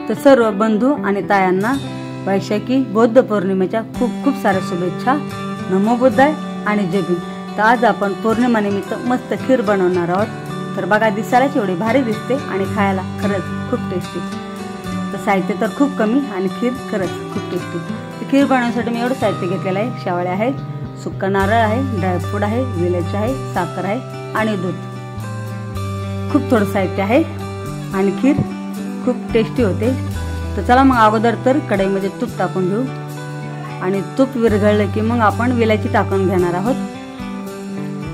तर सर्व बंधू आणि तायांना वैशाखी बौद्ध पौर्णिमेच्या खूप खूप साऱ्या शुभेच्छा। नमो बुद्धाय आणि जय भीम। तर आज आपण पौर्णिमा निमित्त मस्त खीर बनवणार आहोत। तर बघा दिसायला एवढी भारी दिसते आणि खायला खरंच खूप टेस्टी। तर साहित्य तर खूप कमी आणि खीर खरंच खूप टेस्टी। तर खीर बनवण्यासाठी मी एवढं साहित्य घेतलेलं आहे। शेवळ्या आहे, सुक्का नारळ आहे, ड्रायफ्रूट आहे, वेलची आहे, साखर आहे आणि दूध। खूप थोडं साहित्य आहे आणि खीर खूप टेस्टी होते। तर चला मग अगोदर तर कढईमध्ये तूप टाकून घेऊ आणि तूप विरघळलं की मग आपण वेलची टाकून घेणार आहोत।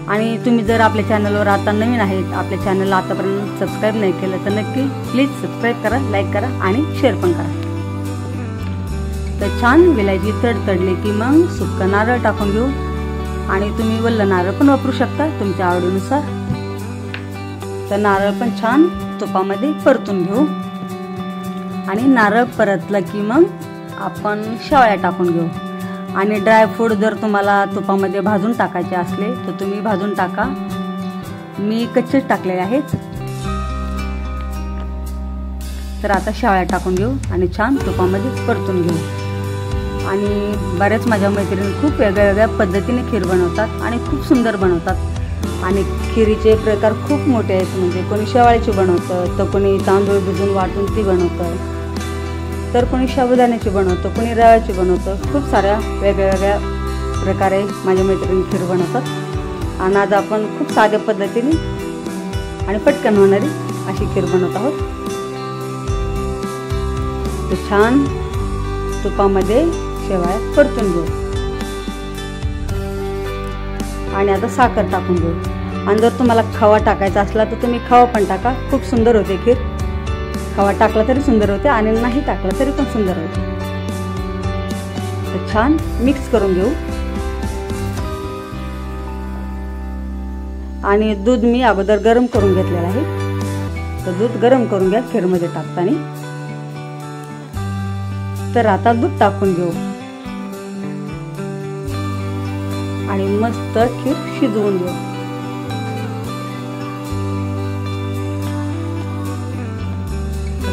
आणि तुम्ही जर आपल्या चॅनलवर आता नवीन आहेत, आपल्या चॅनलला आतापर्यंत सबस्क्राइब नाही केलं तर नक्की प्लीज सबस्क्राइब करा, लाईक करा आणि शेअर पण करा। तर छान वेलची तडतडली की मग सुक्का नारळ टाकून घेऊ आणि तुम्ही वल्ल नारळ पण वापरू शकता तुमच्या आवडीनुसार। तर नारळ पण छान तुपामध्ये परतून घेऊ आणि नारळ परतलं की मग आपण शेवळ्या टाकून घेऊ। आणि ड्रायफ्रूट जर तुम्हाला तुपामध्ये भाजून टाकायचे असले तर तुम्ही भाजून टाका, मी कच्चेच टाकलेले आहेत। तर आता शेवळ्या टाकून घेऊ आणि छान तुपामध्ये परतून घेऊ। आणि बऱ्याच माझ्या मैत्रिणी खूप वेगळ्या पद्धतीने खीर बनवतात आणि खूप सुंदर बनवतात। आणि खिरीचे प्रकार खूप मोठे आहेत, म्हणजे कोणी शेवळ्याची बनवतं, तर कोणी तांदूळ भिजून वाटून ती बनवतं, तर कोणी साबुदाण्याची बनवतं, कोणी रव्याची बनवतं। खूप साऱ्या वेगवेगळ्या प्रकारे माझ्या मैत्रिणी खीर बनवतात। आणि आज आपण खूप साध्या पद्धतीने आणि पटकन होणारी अशी खीर बनवत आहोत। तर छान तुपामध्ये शेवळ्या परतून घेऊ आणि आता साखर टाकून घेऊ। आणि जर तुम्हाला खवा टाकायचा असला तर तुम्ही खवा पण टाका, खूप सुंदर होते खीर। खवा टाकला तरी सुंदर होते आणि नाही टाकला तरी पण सुंदर होते। तर छान मिक्स करून घेऊ। आणि दूध मी अगोदर गरम करून घेतलेलं आहे, तर दूध गरम करून घ्या खीरमध्ये टाकताना। तर आता दूध टाकून घेऊ आणि मस्त खीर शिजवून घेऊ।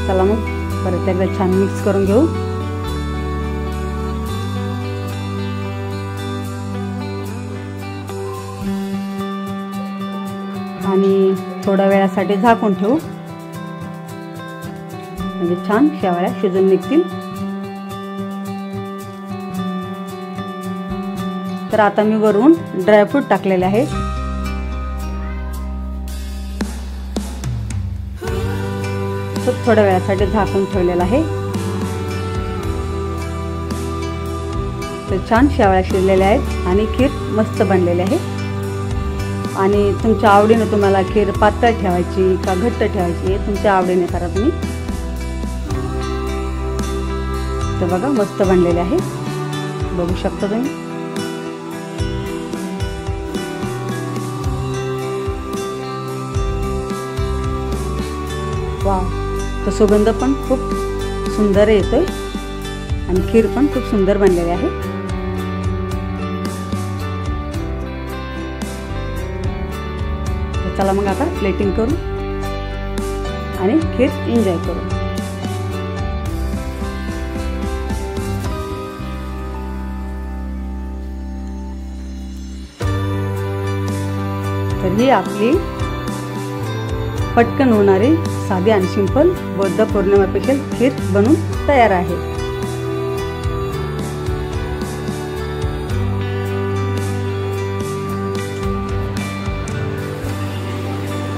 चला मग परत एकदा छान मिक्स करून घेऊ आणि थोड्या वेळासाठी झाकून ठेवू, म्हणजे छान शेवळ्या शिजून निघतील। तर आता मी वरून ड्रायफ्रूट टाकलेले आहे। तर थोड्या वेळासाठी झाकून ठेवलेला आहे। तर छान शेवळ्या शिजलेल्या आहेत आणि खीर मस्त बनलेली आहे। आणि तुमच्या आवडीने तुम्हाला खीर पातळ ठेवायची का घट्ट ठेवायची तुमच्या आवडीने करा तुम्ही। तर बघा मस्त बनलेले आहे, बघू शकता तुम्ही। वाव, तो सुगंध पण खूप सुंदर येतोय आणि खीर पण खूप सुंदर बनलेली आहे। तर चला मग आता प्लेटिंग करू आणि खीर एन्जॉय करू। तर ही आपली पटकन होणारी साधी आणि सिंपल बौद्ध पौर्णिमा स्पेशल खीर बनून तयार आहे।